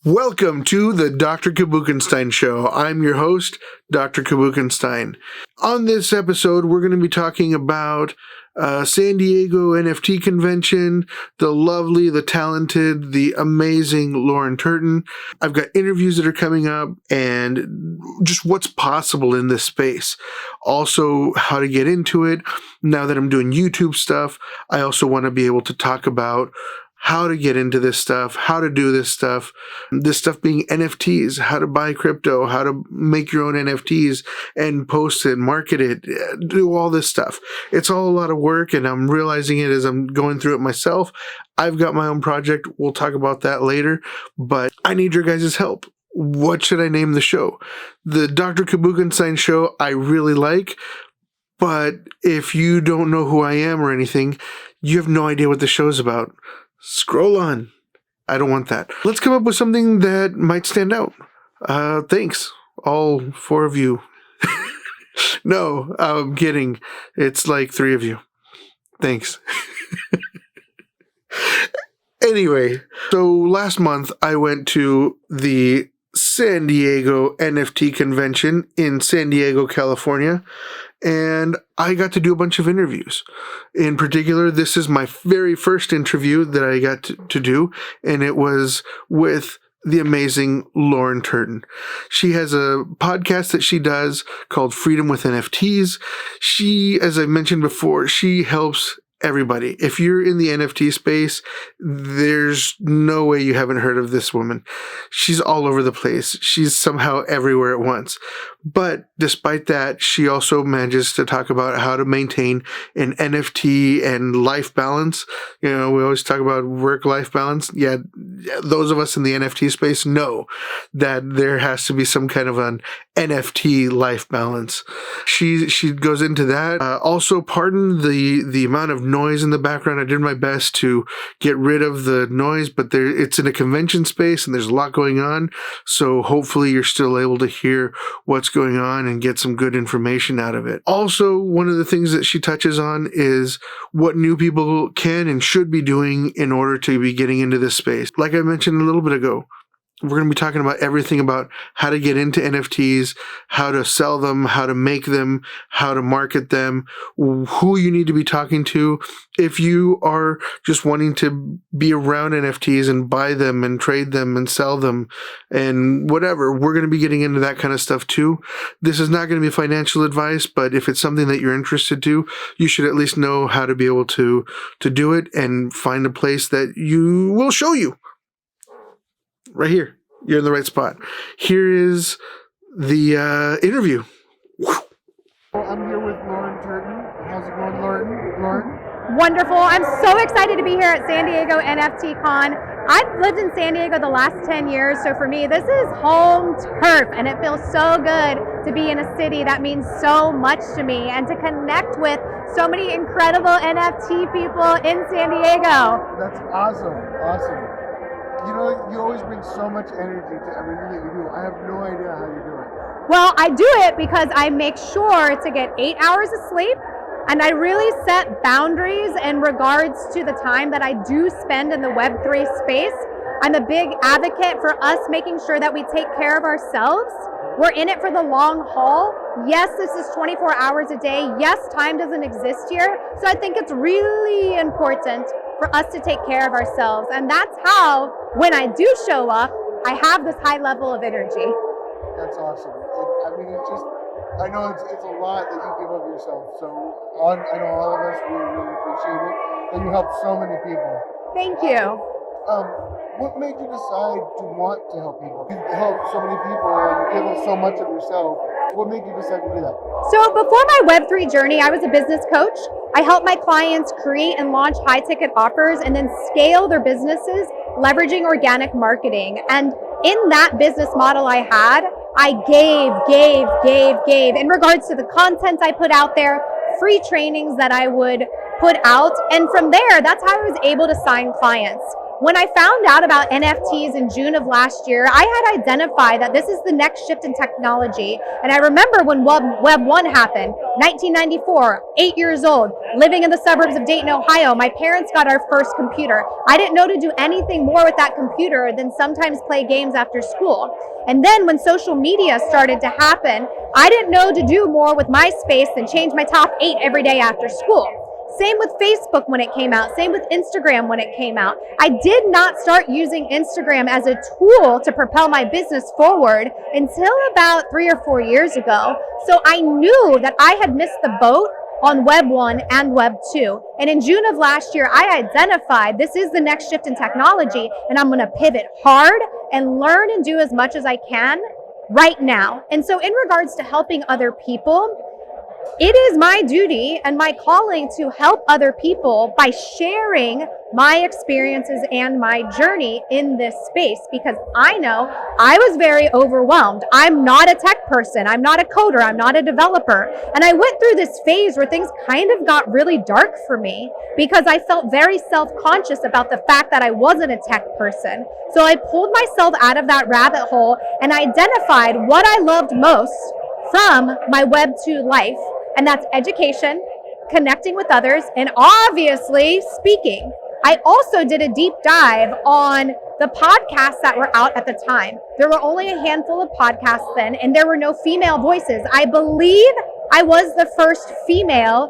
Welcome to the DrKabookenstein Show. I'm your host, DrKabookenstein. On this episode, we're going to be talking about San Diego NFT convention, the lovely, the talented, the amazing Lauren Turton. I've got interviews that are coming up and just what's possible in this space. Also, how to get into it. Now that I'm doing YouTube stuff, I also want to be able to talk about how to get into this stuff, how to do this stuff being NFTs, how to buy crypto, how to make your own NFTs and post it, market it, do all this stuff. It's all a lot of work, and I'm realizing it as I'm going through it myself. I've got my own project. We'll talk about that later, but I need your guys' help. What should I name the show? The DrKabookenstein Show I really like, but if you don't know who I am or anything, you have no idea what the show's about. Scroll on. I don't want that. Let's come up with something that might stand out. Thanks, all four of you. No, I'm kidding. It's like three of you. Thanks. Anyway, so last month I went to the San Diego NFT convention in San Diego, California, and I got to do a bunch of interviews. In particular, this is my very first interview that I got to do, and it was with the amazing Lauren Turton. She has a podcast that she does called Freedom with NFTs. She, as I mentioned before, she helps everybody. If you're in the NFT space, there's no way you haven't heard of this woman. She's all over the place. She's somehow everywhere at once. But despite that, she also manages to talk about how to maintain an NFT and life balance. You know, we always talk about work-life balance. Yeah, those of us in the NFT space know that there has to be some kind of an NFT life balance. She goes into that. Also, pardon the amount of noise in the background. I did my best to get rid of the noise, but it's in a convention space and there's a lot going on. So hopefully you're still able to hear what's going on and get some good information out of it. Also, one of the things that she touches on is what new people can and should be doing in order to be getting into this space. Like I mentioned a little bit ago, we're going to be talking about everything about how to get into NFTs, how to sell them, how to make them, how to market them, who you need to be talking to. If you are just wanting to be around NFTs and buy them and trade them and sell them and whatever, we're going to be getting into that kind of stuff too. This is not going to be financial advice, but if it's something that you're interested to, you should at least know how to be able to do it and find a place that you will show you. Right here. You're in the right spot. Here is the interview. I'm here with Lauren Turton. How's it going, Lauren? Wonderful. I'm so excited to be here at San Diego NFT Con. I've lived in San Diego the last 10 years, so for me, this is home turf, and it feels so good to be in a city that means so much to me and to connect with so many incredible NFT people in San Diego. That's awesome. You know, you always bring so much energy to everything that you do. I have no idea how you do it. Well, I do it because I make sure to get 8 hours of sleep, and I really set boundaries in regards to the time that I do spend in the Web3 space. I'm a big advocate for us making sure that we take care of ourselves. We're in it for the long haul. Yes, this is 24 hours a day. Yes, time doesn't exist here. So I think it's really important for us to take care of ourselves. And that's how, when I do show up, I have this high level of energy. That's awesome. I know it's a lot that you give of yourself. So I know all of us, we really appreciate it. And you help so many people. Thank you. What made you decide to want to help people? You help so many people and you give us so much of yourself. What made you decide to do that? So before my Web3 journey, I was a business coach. I help my clients create and launch high-ticket offers and then scale their businesses, leveraging organic marketing. And in that business model I had, I gave. In regards to the content I put out there, free trainings that I would put out. And from there, that's how I was able to sign clients. When I found out about NFTs in June of last year, I had identified that this is the next shift in technology. And I remember when Web 1 happened, 1994, 8 years old, living in the suburbs of Dayton, Ohio. My parents got our first computer. I didn't know to do anything more with that computer than sometimes play games after school. And then when social media started to happen, I didn't know to do more with MySpace than change my top 8 every day after school. Same with Facebook when it came out. Same with Instagram when it came out. I did not start using Instagram as a tool to propel my business forward until about 3 or 4 years ago. So I knew that I had missed the boat on Web 1 and Web 2. And in June of last year, I identified this is the next shift in technology, and I'm going to pivot hard and learn and do as much as I can right now. And so in regards to helping other people, it is my duty and my calling to help other people by sharing my experiences and my journey in this space, because I know I was very overwhelmed. I'm not a tech person. I'm not a coder. I'm not a developer. And I went through this phase where things kind of got really dark for me because I felt very self-conscious about the fact that I wasn't a tech person. So I pulled myself out of that rabbit hole and identified what I loved most from my Web 2 life, and that's education, connecting with others, and obviously speaking. I also did a deep dive on the podcasts that were out at the time. There were only a handful of podcasts then, and there were no female voices. I believe I was the first female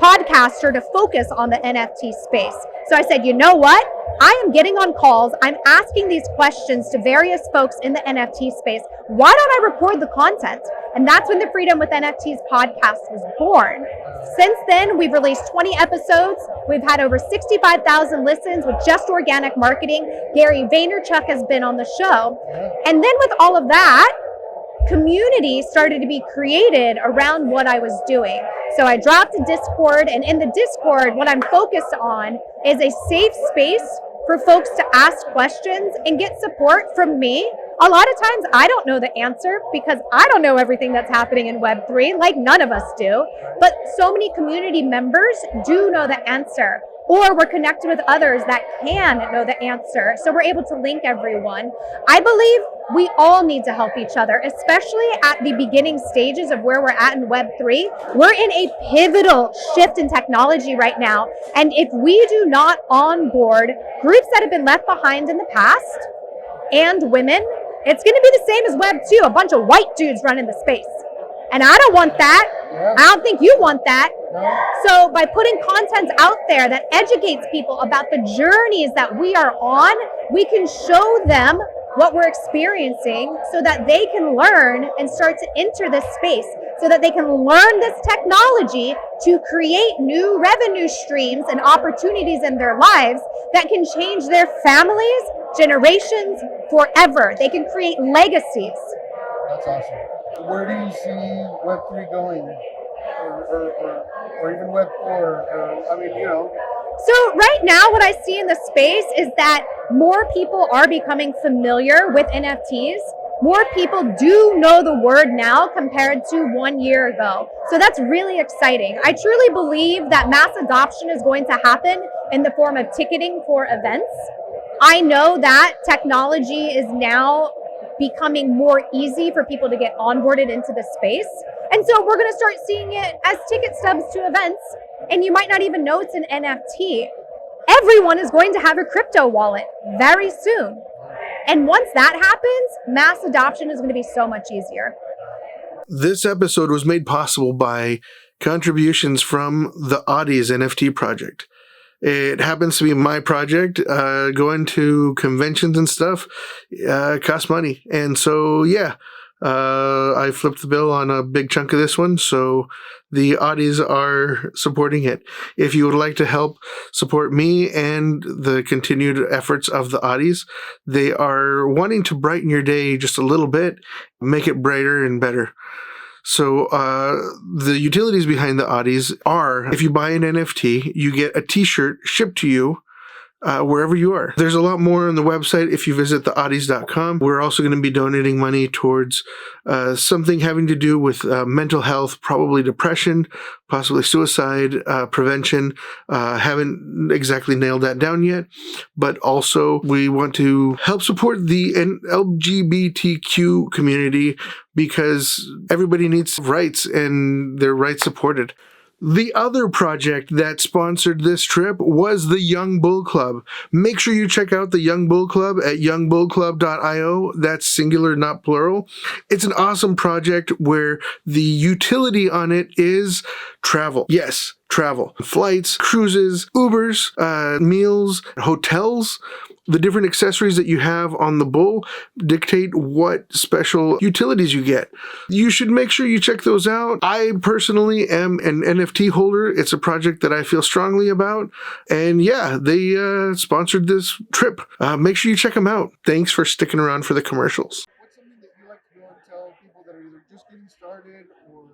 podcaster to focus on the NFT space. So I said, you know what? I am getting on calls. I'm asking these questions to various folks in the NFT space. Why don't I record the content? And that's when the Freedom with NFTs podcast was born. Since then, we've released 20 episodes. We've had over 65,000 listens with just organic marketing. Gary Vaynerchuk has been on the show. And then with all of that, community started to be created around what I was doing. So I dropped a Discord, and in the Discord, what I'm focused on is a safe space for folks to ask questions and get support from me. A lot of times I don't know the answer because I don't know everything that's happening in Web3, like none of us do. But so many community members do know the answer, or we're connected with others that can know the answer. So we're able to link everyone. I believe we all need to help each other, especially at the beginning stages of where we're at in Web3. We're in a pivotal shift in technology right now. And if we do not onboard groups that have been left behind in the past and women, it's going to be the same as Web 2, a bunch of white dudes running the space. And I don't want that. Yeah. I don't think you want that. No. So by putting content out there that educates people about the journeys that we are on, we can show them what we're experiencing so that they can learn and start to enter this space, so that they can learn this technology to create new revenue streams and opportunities in their lives that can change their families, generations, forever. They can create legacies. That's awesome. Where do you see Web3 going? Or even Web4? So right now what I see in the space is that more people are becoming familiar with NFTs. More people do know the word now compared to 1 year ago. So that's really exciting. I truly believe that mass adoption is going to happen in the form of ticketing for events. I know that technology is now becoming more easy for people to get onboarded into the space. And so we're going to start seeing it as ticket stubs to events. And you might not even know it's an NFT. Everyone is going to have a crypto wallet very soon. And once that happens, mass adoption is going to be so much easier. This episode was made possible by contributions from the Oddies NFT project. It happens to be my project. Going to conventions and stuff costs money. And so, I flipped the bill on a big chunk of this one. So the Oddies are supporting it. If you would like to help support me and the continued efforts of the Oddies, they are wanting to brighten your day just a little bit, make it brighter and better. So the utilities behind the Oddies are, if you buy an NFT, you get a t-shirt shipped to you wherever you are. There's a lot more on the website if you visit theoddies.com. We're also going to be donating money towards something having to do with mental health, probably depression, possibly suicide prevention. Haven't exactly nailed that down yet, but also we want to help support the LGBTQ community because everybody needs rights and their rights supported. The other project that sponsored this trip was the Young Bull Club. Make sure you check out the Young Bull Club at youngbullclub.io. That's singular, not plural. It's an awesome project where the utility on it is travel. Yes, travel. Flights, cruises, Ubers, meals, hotels. The different accessories that you have on the Bull dictate what special utilities you get. You should make sure you check those out. I personally am an NFT holder. It's a project that I feel strongly about. And yeah, they sponsored this trip. Make sure you check them out. Thanks for sticking around for the commercials. What's something that you like to go and tell people that are either just getting started or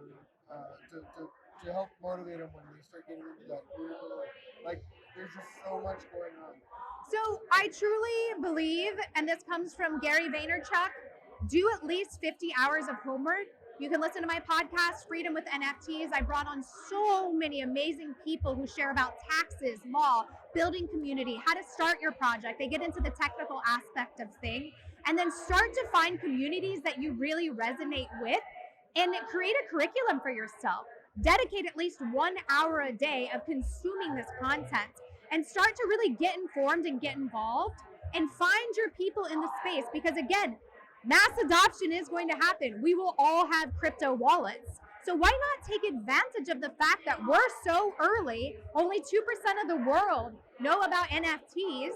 to help motivate them when they start getting into that career? Like, there's just so much going on. So I truly believe, and this comes from Gary Vaynerchuk, do at least 50 hours of homework. You can listen to my podcast, Freedom with NFTs. I brought on so many amazing people who share about taxes, law, building community, how to start your project. They get into the technical aspect of things, and then start to find communities that you really resonate with and create a curriculum for yourself. Dedicate at least 1 hour a day of consuming this content and start to really get informed and get involved and find your people in the space. Because again, mass adoption is going to happen. We will all have crypto wallets. So why not take advantage of the fact that we're so early, only 2% of the world know about NFTs,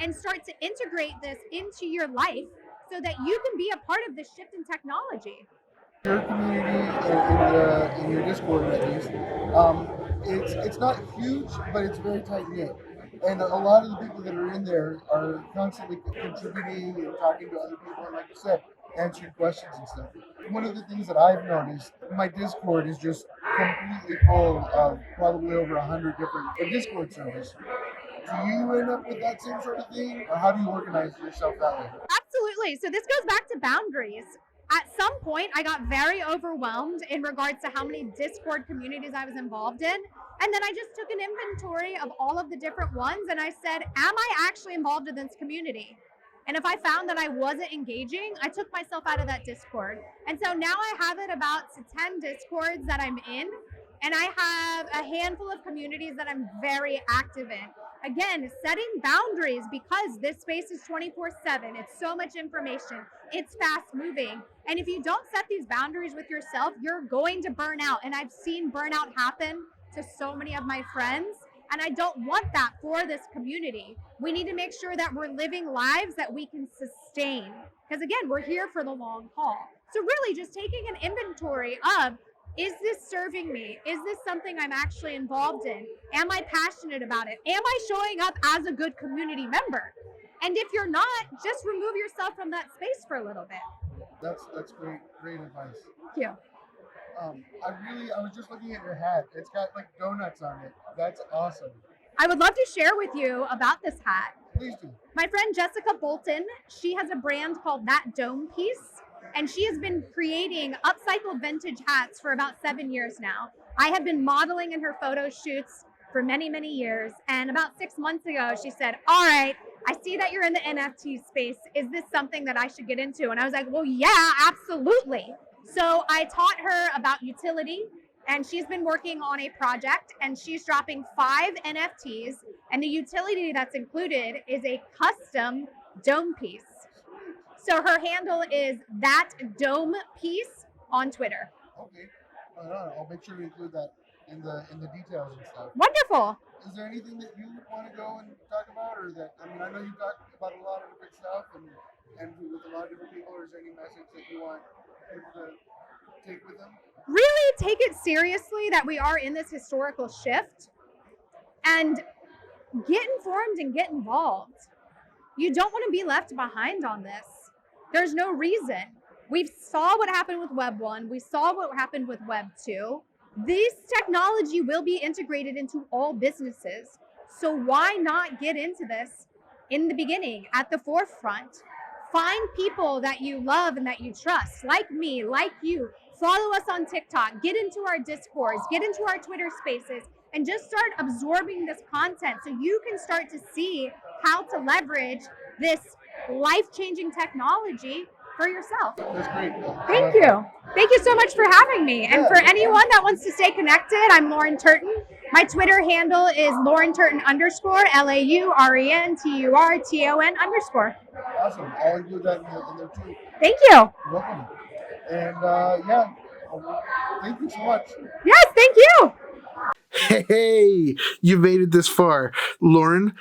and start to integrate this into your life so that you can be a part of this shift in technology. Your community in your Discord, at least, it's not huge, but it's very tight knit. And a lot of the people that are in there are constantly contributing and talking to other people, and like you said, answering questions and stuff. One of the things that I've noticed, my Discord is just completely full of probably over 100 different Discord servers. Do you end up with that same sort of thing, or how do you organize yourself that way? Absolutely. So this goes back to boundaries. At some point, I got very overwhelmed in regards to how many Discord communities I was involved in. And then I just took an inventory of all of the different ones and I said, am I actually involved in this community? And if I found that I wasn't engaging, I took myself out of that Discord. And so now I have it about to 10 Discords that I'm in. And I have a handful of communities that I'm very active in. Again, setting boundaries because this space is 24/7. It's so much information. It's fast moving. And if you don't set these boundaries with yourself, you're going to burn out. And I've seen burnout happen to so many of my friends. And I don't want that for this community. We need to make sure that we're living lives that we can sustain. Because again, we're here for the long haul. So really just taking an inventory of, is this serving me? Is this something I'm actually involved in? Am I passionate about it? Am I showing up as a good community member? And if you're not, just remove yourself from that space for a little bit. That's great advice. Thank you. I was just looking at your hat. It's got like donuts on it. That's awesome. I would love to share with you about this hat. Please do. My friend Jessica Bolton, she has a brand called That Dome Piece, and she has been creating upcycled vintage hats for about 7 years now. I have been modeling in her photo shoots for many, many years, and about 6 months ago, she said, all right, I see that you're in the NFT space. Is this something that I should get into? And I was like, well, yeah, absolutely. So I taught her about utility, and she's been working on a project, and she's dropping 5 NFTs, and the utility that's included is a custom dome piece. So her handle is That Dome Piece on Twitter. Okay. I'll make sure to include that in the details and stuff. Wonderful. Is there anything that you want to go and talk about, or that, I mean, I know you talked about a lot of different stuff and with a lot of different people, or is there any message that you want people to take with them? Really take it seriously that we are in this historical shift, and get informed and get involved. You don't want to be left behind on this. There's no reason. We saw what happened with Web 1. We saw what happened with Web 2. This technology will be integrated into all businesses. So why not get into this in the beginning, at the forefront? Find people that you love and that you trust, like me, like you. Follow us on TikTok, get into our Discords, get into our Twitter spaces, and just start absorbing this content so you can start to see how to leverage this life-changing technology for yourself. That's great. Thank you. Thank you so much for having me. And for anyone that wants to stay connected, I'm Lauren Turton. My Twitter handle is LaurenTurton _ LaurenTurton _. Awesome. I'll include that in there too. Thank you. You're welcome. And thank you so much. Yes, thank you. Hey, you made it this far. Lauren,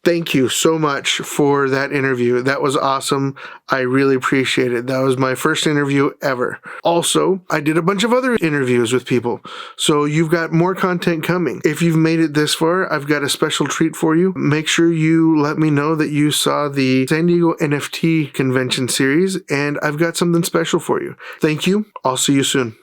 thank you so much for that interview. That was awesome. I really appreciate it. That was my first interview ever. Also, I did a bunch of other interviews with people, so you've got more content coming. If you've made it this far, I've got a special treat for you. Make sure you let me know that you saw the San Diego NFT convention series, and I've got something special for you. Thank you. I'll see you soon.